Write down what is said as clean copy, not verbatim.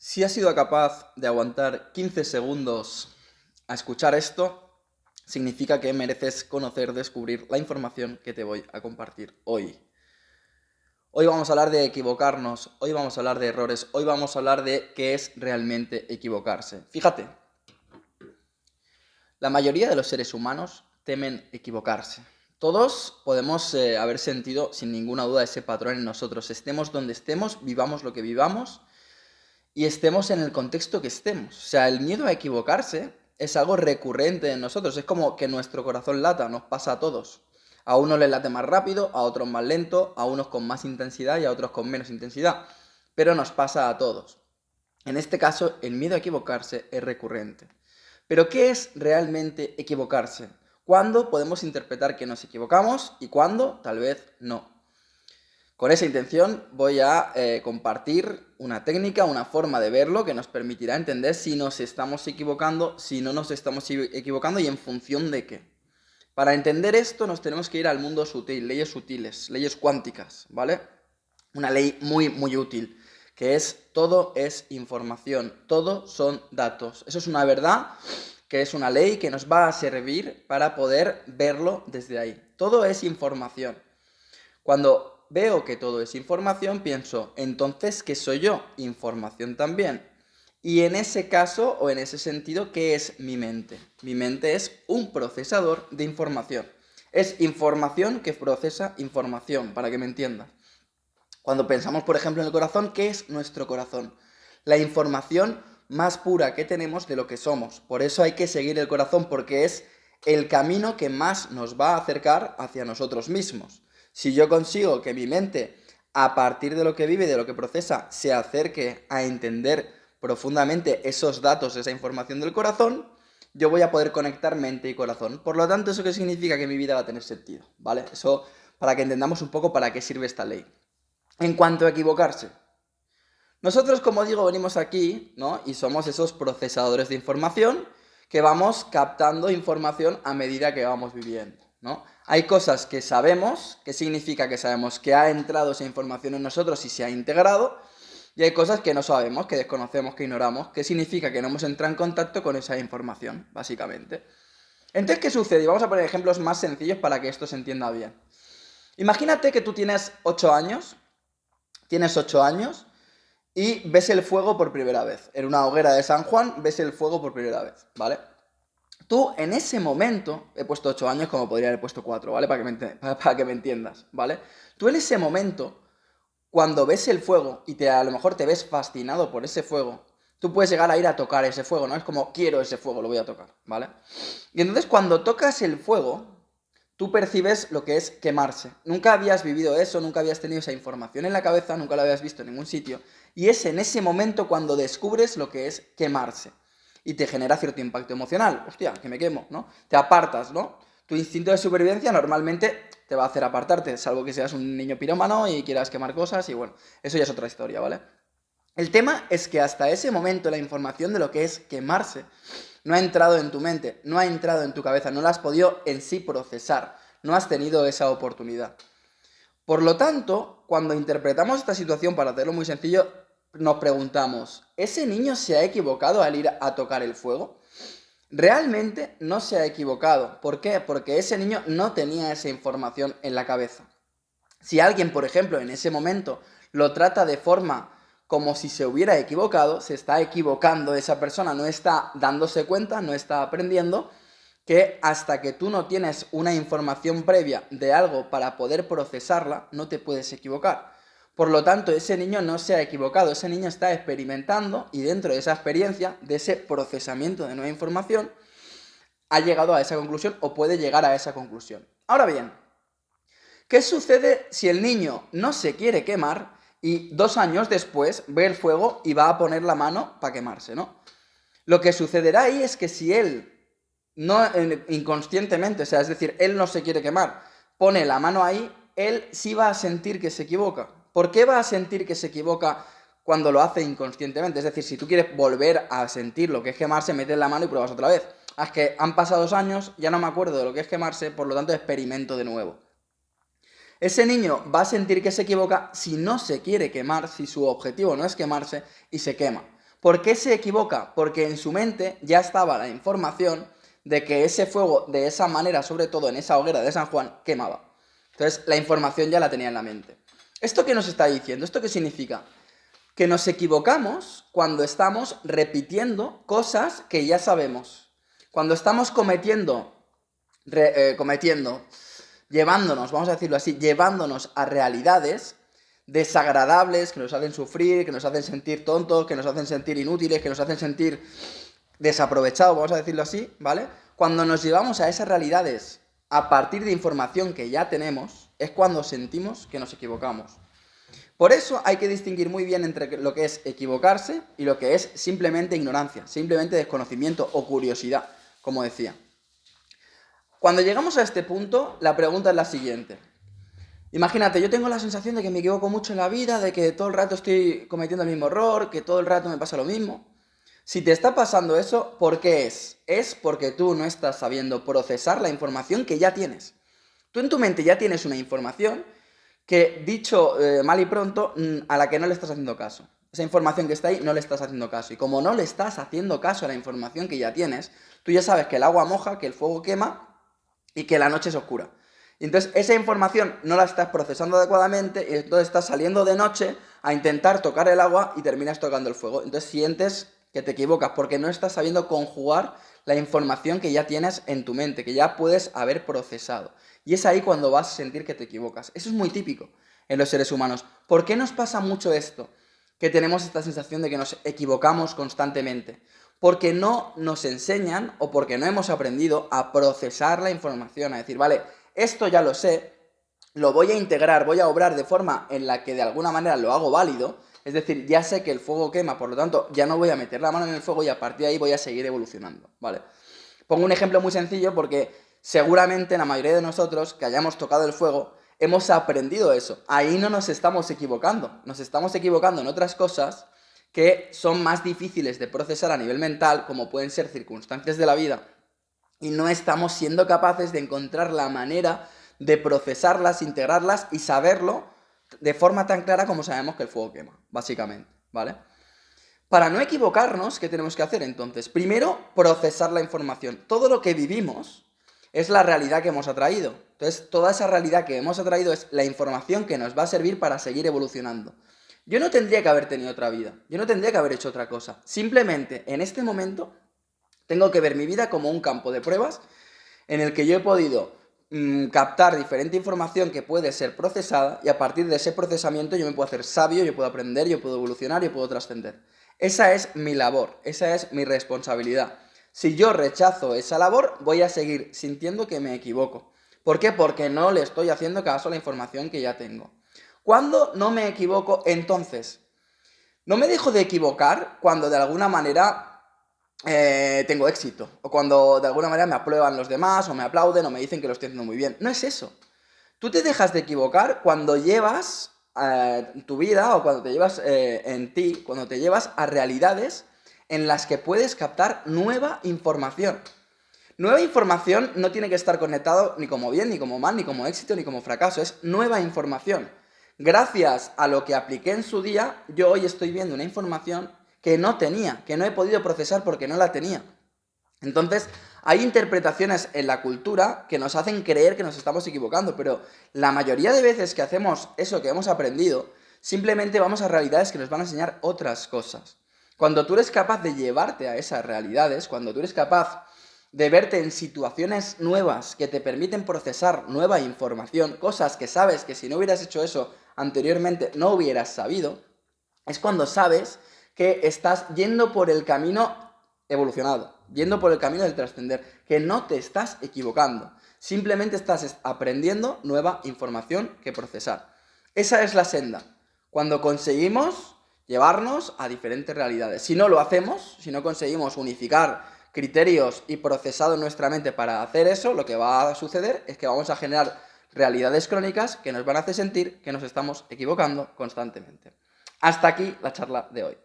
Si has sido capaz de aguantar 15 segundos a escuchar esto, significa que mereces conocer, descubrir la información que te voy a compartir hoy. Hoy vamos a hablar de equivocarnos, hoy vamos a hablar de errores, hoy vamos a hablar de qué es realmente equivocarse. Fíjate, la mayoría de los seres humanos temen equivocarse. Todos podemos haber sentido sin ninguna duda ese patrón en nosotros. Estemos donde estemos, vivamos lo que vivamos y estemos en el contexto que estemos. O sea, el miedo a equivocarse es algo recurrente en nosotros. Es como que nuestro corazón lata, nos pasa a todos. A unos les late más rápido, a otros más lento, a unos con más intensidad y a otros con menos intensidad. Pero nos pasa a todos. En este caso, el miedo a equivocarse es recurrente. Pero ¿qué es realmente equivocarse? ¿Cuándo podemos interpretar que nos equivocamos y cuándo tal vez no? Con esa intención voy a compartir una técnica, una forma de verlo que nos permitirá entender si nos estamos equivocando, si no nos estamos equivocando y en función de qué. Para entender esto nos tenemos que ir al mundo sutil, leyes sutiles, leyes cuánticas, ¿vale? Una ley muy, muy útil, que es todo es información, todo son datos. Eso es una verdad, que es una ley que nos va a servir para poder verlo desde ahí. Todo es información. Cuando veo que todo es información, pienso, entonces, ¿qué soy yo? Información también. Y en ese caso, o en ese sentido, ¿qué es mi mente? Mi mente es un procesador de información. Es información que procesa información, para que me entiendas. Cuando pensamos, por ejemplo, en el corazón, ¿qué es nuestro corazón? La información más pura que tenemos de lo que somos. Por eso hay que seguir el corazón, porque es el camino que más nos va a acercar hacia nosotros mismos. Si yo consigo que mi mente, a partir de lo que vive, de lo que procesa, se acerque a entender profundamente esos datos, esa información del corazón, yo voy a poder conectar mente y corazón. Por lo tanto, ¿eso qué significa? Que mi vida va a tener sentido, ¿vale? Eso para que entendamos un poco para qué sirve esta ley. En cuanto a equivocarse, nosotros, como digo, venimos aquí, ¿no? Y somos esos procesadores de información que vamos captando información a medida que vamos viviendo, ¿no? Hay cosas que sabemos, que significa que sabemos que ha entrado esa información en nosotros y se ha integrado, y hay cosas que no sabemos, que desconocemos, que ignoramos, que significa que no hemos entrado en contacto con esa información, básicamente. Entonces, ¿qué sucede? Y vamos a poner ejemplos más sencillos para que esto se entienda bien. Imagínate que tú tienes 8 años, y ves el fuego por primera vez. En una hoguera de San Juan ves el fuego por primera vez, ¿vale? Tú en ese momento, he puesto 8 años como podría haber puesto 4, ¿vale? Para que me entiendas, ¿vale? Tú en ese momento, cuando ves el fuego y a lo mejor te ves fascinado por ese fuego, tú puedes llegar a ir a tocar ese fuego, ¿no? Es como, quiero ese fuego, lo voy a tocar, ¿vale? Y entonces cuando tocas el fuego, tú percibes lo que es quemarse. Nunca habías vivido eso, nunca habías tenido esa información en la cabeza, nunca lo habías visto en ningún sitio. Y es en ese momento cuando descubres lo que es quemarse. Y te genera cierto impacto emocional. Hostia, que me quemo, ¿no? Te apartas, ¿no? Tu instinto de supervivencia normalmente te va a hacer apartarte, salvo que seas un niño pirómano y quieras quemar cosas y bueno, eso ya es otra historia, ¿vale? El tema es que hasta ese momento la información de lo que es quemarse no ha entrado en tu mente, no ha entrado en tu cabeza, no la has podido en sí procesar, no has tenido esa oportunidad. Por lo tanto, cuando interpretamos esta situación, para hacerlo muy sencillo, nos preguntamos, ¿ese niño se ha equivocado al ir a tocar el fuego? Realmente no se ha equivocado. ¿Por qué? Porque ese niño no tenía esa información en la cabeza. Si alguien, por ejemplo, en ese momento lo trata de forma como si se hubiera equivocado, se está equivocando esa persona, no está dándose cuenta, no está aprendiendo, que hasta que tú no tienes una información previa de algo para poder procesarla, no te puedes equivocar. Por lo tanto, ese niño no se ha equivocado, ese niño está experimentando y dentro de esa experiencia, de ese procesamiento de nueva información, ha llegado a esa conclusión o puede llegar a esa conclusión. Ahora bien, ¿qué sucede si el niño no se quiere quemar y 2 años después ve el fuego y va a poner la mano para quemarse, ¿no? Lo que sucederá ahí es que si él no inconscientemente, o sea, es decir, él no se quiere quemar, pone la mano ahí, él sí va a sentir que se equivoca. ¿Por qué va a sentir que se equivoca cuando lo hace inconscientemente? Es decir, si tú quieres volver a sentir lo que es quemarse, metes la mano y pruebas otra vez. Es que han pasado 2 años, ya no me acuerdo de lo que es quemarse, por lo tanto experimento de nuevo. Ese niño va a sentir que se equivoca si no se quiere quemar, si su objetivo no es quemarse y se quema. ¿Por qué se equivoca? Porque en su mente ya estaba la información de que ese fuego, de esa manera, sobre todo en esa hoguera de San Juan, quemaba. Entonces, la información ya la tenía en la mente. ¿Esto qué nos está diciendo? ¿Esto qué significa? Que nos equivocamos cuando estamos repitiendo cosas que ya sabemos. Cuando estamos llevándonos, vamos a decirlo así, llevándonos a realidades desagradables, que nos hacen sufrir, que nos hacen sentir tontos, que nos hacen sentir inútiles, que nos hacen sentir desaprovechados, vamos a decirlo así, ¿vale? Cuando nos llevamos a esas realidades a partir de información que ya tenemos, es cuando sentimos que nos equivocamos. Por eso hay que distinguir muy bien entre lo que es equivocarse y lo que es simplemente ignorancia, simplemente desconocimiento o curiosidad, como decía. Cuando llegamos a este punto, la pregunta es la siguiente. Imagínate, yo tengo la sensación de que me equivoco mucho en la vida, de que todo el rato estoy cometiendo el mismo error, que todo el rato me pasa lo mismo. Si te está pasando eso, ¿por qué es? Es porque tú no estás sabiendo procesar la información que ya tienes. Tú en tu mente ya tienes una información que, dicho mal y pronto, a la que no le estás haciendo caso. Esa información que está ahí no le estás haciendo caso. Y como no le estás haciendo caso a la información que ya tienes, tú ya sabes que el agua moja, que el fuego quema y que la noche es oscura. Y entonces esa información no la estás procesando adecuadamente y entonces estás saliendo de noche a intentar tocar el agua y terminas tocando el fuego. Entonces sientes que te equivocas porque no estás sabiendo conjugar la información que ya tienes en tu mente, que ya puedes haber procesado. Y es ahí cuando vas a sentir que te equivocas. Eso es muy típico en los seres humanos. ¿Por qué nos pasa mucho esto? Que tenemos esta sensación de que nos equivocamos constantemente. Porque no nos enseñan o porque no hemos aprendido a procesar la información, a decir, vale, esto ya lo sé, lo voy a integrar, voy a obrar de forma en la que de alguna manera lo hago válido, es decir, ya sé que el fuego quema, por lo tanto, ya no voy a meter la mano en el fuego y a partir de ahí voy a seguir evolucionando, ¿vale? Pongo un ejemplo muy sencillo porque seguramente la mayoría de nosotros que hayamos tocado el fuego hemos aprendido eso. Ahí no nos estamos equivocando, nos estamos equivocando en otras cosas que son más difíciles de procesar a nivel mental, como pueden ser circunstancias de la vida, y no estamos siendo capaces de encontrar la manera de procesarlas, integrarlas y saberlo de forma tan clara como sabemos que el fuego quema, básicamente, ¿vale? Para no equivocarnos, ¿qué tenemos que hacer entonces? Primero, procesar la información. Todo lo que vivimos es la realidad que hemos atraído. Entonces, toda esa realidad que hemos atraído es la información que nos va a servir para seguir evolucionando. Yo no tendría que haber tenido otra vida, yo no tendría que haber hecho otra cosa. Simplemente, en este momento, tengo que ver mi vida como un campo de pruebas en el que yo he podido captar diferente información que puede ser procesada y a partir de ese procesamiento yo me puedo hacer sabio, yo puedo aprender, yo puedo evolucionar, yo puedo trascender. Esa es mi labor, esa es mi responsabilidad. Si yo rechazo esa labor, voy a seguir sintiendo que me equivoco. ¿Por qué? Porque no le estoy haciendo caso a la información que ya tengo. ¿Cuándo no me equivoco? Entonces, no me dejo de equivocar cuando de alguna manera tengo éxito. O cuando de alguna manera me aprueban los demás, o me aplauden, o me dicen que lo estoy haciendo muy bien. No es eso. Tú te dejas de equivocar cuando llevas tu vida, o cuando te llevas en ti, cuando te llevas a realidades en las que puedes captar nueva información. Nueva información no tiene que estar conectado ni como bien, ni como mal, ni como éxito, ni como fracaso. Es nueva información. Gracias a lo que apliqué en su día, yo hoy estoy viendo una información que no tenía, que no he podido procesar porque no la tenía. Entonces, hay interpretaciones en la cultura que nos hacen creer que nos estamos equivocando, pero la mayoría de veces que hacemos eso que hemos aprendido, simplemente vamos a realidades que nos van a enseñar otras cosas. Cuando tú eres capaz de llevarte a esas realidades, cuando tú eres capaz de verte en situaciones nuevas que te permiten procesar nueva información, cosas que sabes que si no hubieras hecho eso anteriormente no hubieras sabido, es cuando sabes que estás yendo por el camino evolucionado, yendo por el camino del trascender, que no te estás equivocando, simplemente estás aprendiendo nueva información que procesar. Esa es la senda, cuando conseguimos llevarnos a diferentes realidades. Si no lo hacemos, si no conseguimos unificar criterios y procesado en nuestra mente para hacer eso, lo que va a suceder es que vamos a generar realidades crónicas que nos van a hacer sentir que nos estamos equivocando constantemente. Hasta aquí la charla de hoy.